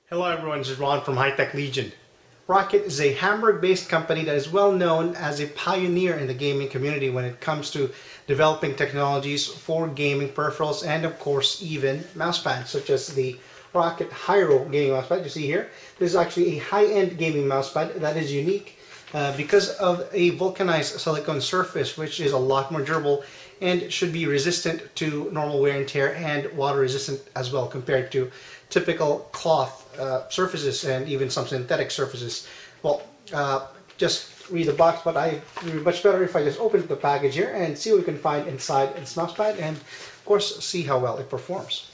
Hello everyone, this is Ron from High Tech Legion. Roccat is a Hamburg-based company that is well known as a pioneer in the gaming community when it comes to developing technologies for gaming peripherals and of course even mousepads such as the Roccat Hiro gaming mousepad you see here. This is actually a high-end gaming mousepad that is unique because of a vulcanized silicone surface, which is a lot more durable and should be resistant to normal wear and tear and water resistant as well compared to typical cloth surfaces and even some synthetic surfaces. Well, just read the box, but it would be much better if I just open the package here and see what we can find inside this mousepad and of course see how well it performs.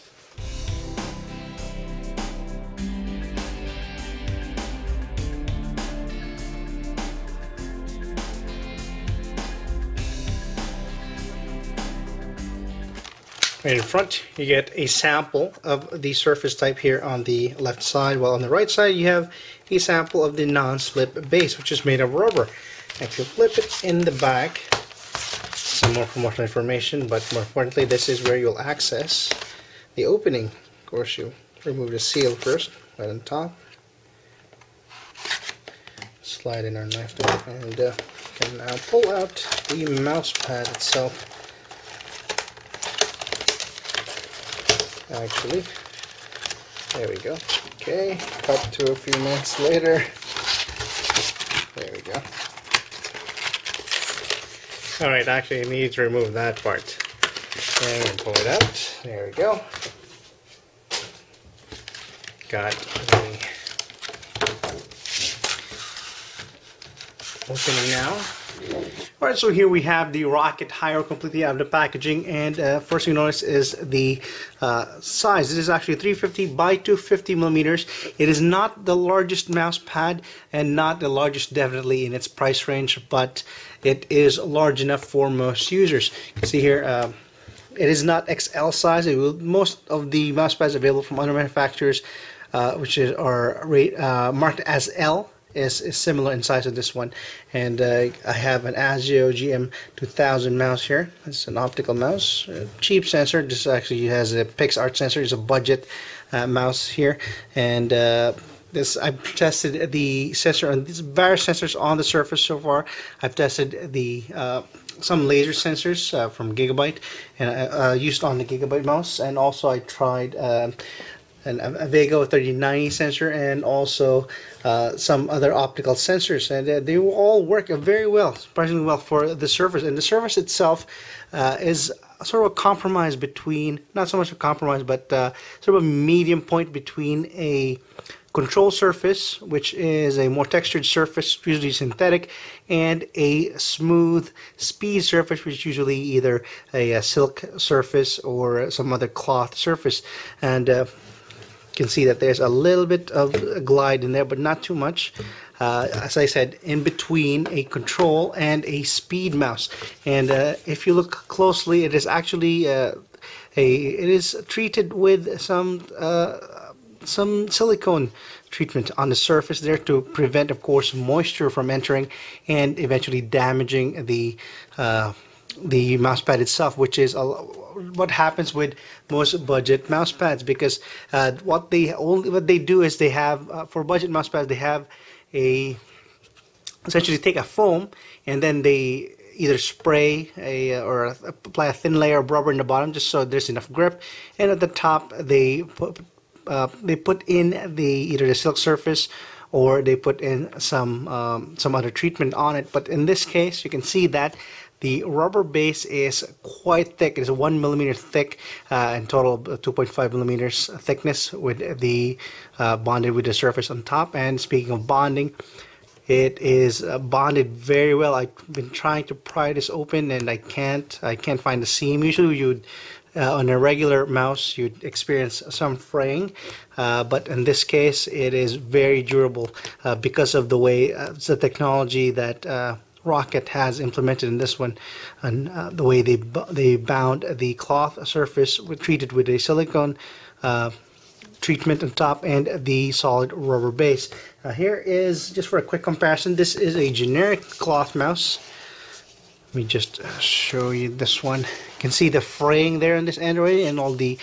Right in front, you get a sample of the surface type here on the left side, while on the right side you have a sample of the non-slip base, which is made of rubber. If you flip it in the back, some more promotional information, but more importantly, this is where you'll access the opening. Of course, you remove the seal first, right on top. Slide in our knife there, and can now pull out the mousepad itself. Actually, there we go. Okay, cut to a few minutes later. There we go. Alright, actually I need to remove that part. And pull it out. There we go. Got the opening now. Alright, so here we have the Roccat Hiro completely out of the packaging, and first you notice is the size. This is actually 350 by 250 millimeters. It is not the largest mouse pad and not the largest definitely in its price range, but it is large enough for most users. You can see here it is not XL size. Most of the mouse pads available from other manufacturers which are marked as L is similar in size to this one, and I have an ASIO GM2000 mouse here. It's an optical mouse, a cheap sensor. This actually has a PixArt sensor. It's a budget mouse here, and this I've tested the sensor on these various sensors on the surface so far. I've tested the some laser sensors from Gigabyte, and I used on the Gigabyte mouse, and also I tried a Vega 3090 sensor and also some other optical sensors, and they all work very well, surprisingly well for the surface. And the surface itself is sort of a compromise between, not so much a compromise, but sort of a medium point between a control surface, which is a more textured surface, usually synthetic, and a smooth speed surface, which is usually either a silk surface or some other cloth surface. And you can see that there's a little bit of a glide in there, but not too much. As I said, in between a control and a speed mouse. And if you look closely, it is actually it is treated with some silicone treatment on the surface there to prevent, of course, moisture from entering and eventually damaging the mousepad itself, which is what happens with most budget mousepads, because what they do is they have for budget mousepads they have essentially take a foam and then they either spray or apply a thin layer of rubber in the bottom just so there's enough grip, and at the top they put in either the silk surface or they put in some other treatment on it. But in this case you can see that the rubber base is quite thick. It's 1 millimeter thick, in total 2.5 millimeters thickness, with the bonded with the surface on top. And speaking of bonding, it is bonded very well. I've been trying to pry this open and I can't find the seam. Usually you'd on a regular mouse you'd experience some fraying, but in this case it is very durable because of the way the technology that Roccat has implemented in this one, and the way they bound the cloth surface treated with a silicone treatment on top and the solid rubber base. Here is, just for a quick comparison, this is a generic cloth mouse. Let me just show you this one. You can see the fraying there on this end already, and all the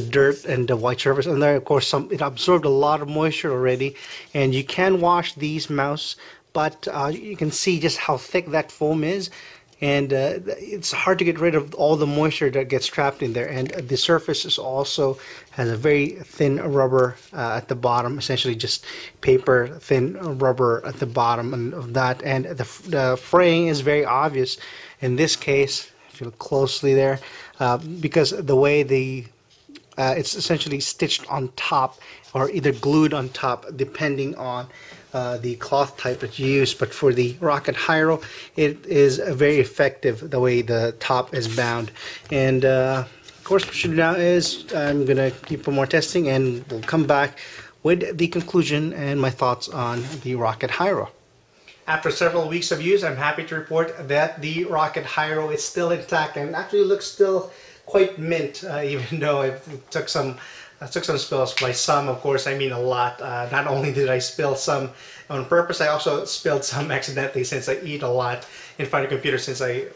dirt and the white surface. And there, of course, it absorbed a lot of moisture already. And you can wash these mouse, but you can see just how thick that foam is. And it's hard to get rid of all the moisture that gets trapped in there. And the surface is also has a very thin rubber at the bottom, essentially just paper thin rubber at the bottom of that. And the fraying is very obvious in this case, if you look closely there, because the way it's essentially stitched on top or either glued on top, depending on the cloth type that you use. But for the Roccat Hiro, it is very effective the way the top is bound. And of course, what we should do now is I'm gonna keep more testing, and we'll come back with the conclusion and my thoughts on the Roccat Hiro. After several weeks of use, I'm happy to report that the Roccat Hiro is still intact and actually looks still quite mint, even though I took some spills. By some, of course, I mean a lot. Not only did I spill some on purpose, I also spilled some accidentally, since I eat a lot in front of the computer, since I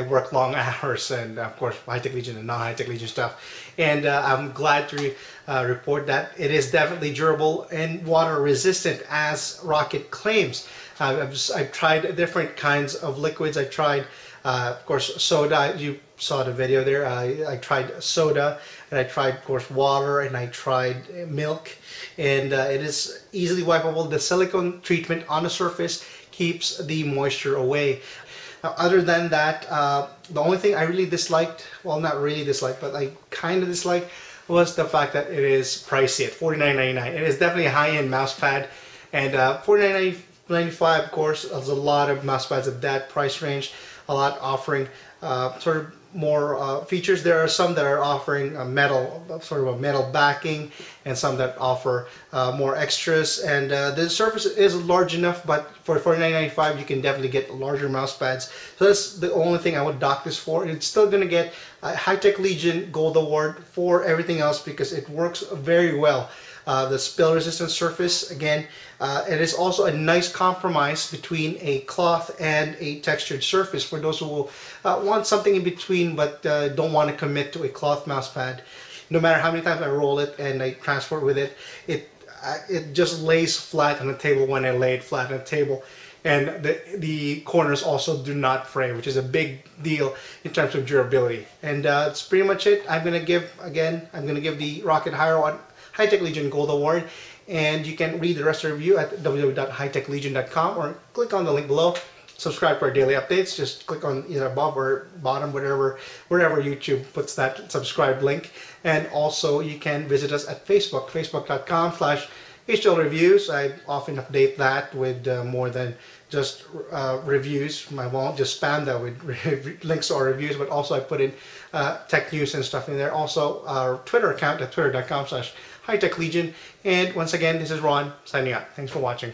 work long hours, and of course high-tech Legion and non-high-tech Legion stuff. And I'm glad to report that it is definitely durable and water resistant, as Roccat claims. I've tried different kinds of liquids. I tried, of course, soda. You saw the video there. I tried soda, and I tried, of course, water, and I tried milk, and it is easily wipeable. The silicone treatment on the surface keeps the moisture away. Now, other than that, the only thing I really disliked, well, not really disliked, but I kind of disliked, was the fact that it is pricey at $49.99. It is definitely a high-end mouse pad, and $49.95, of course, there's a lot of mouse pads at that price range, a lot offering sort of more features. There are some that are offering a metal, sort of a metal backing, and some that offer more extras. And the surface is large enough, but for $49.95 you can definitely get larger mouse pads. So that's the only thing I would dock this for. It's still going to get a High-Tech Legion Gold Award for everything else, because it works very well. The spill resistant surface, again, it is also a nice compromise between a cloth and a textured surface for those who will want something in between, but don't want to commit to a cloth mouse pad. No matter how many times I roll it and I transport with it, it just lays flat on the table when I lay it flat on the table. And the corners also do not fray, which is a big deal in terms of durability. And that's pretty much it. I'm gonna give the Roccat Hiro a High-Tech Legion Gold Award, and you can read the rest of the review at www.hightechlegion.com, or click on the link below. Subscribe for our daily updates. Just click on either above or bottom, wherever YouTube puts that subscribe link. And also you can visit us at Facebook, facebook.com/HLReviews. I often update that with more than just reviews. I won't just spam that with links to our reviews, but also I put in tech news and stuff in there. Also our Twitter account at twitter.com/HightechLegion. And once again, this is Ron signing out. Thanks for watching.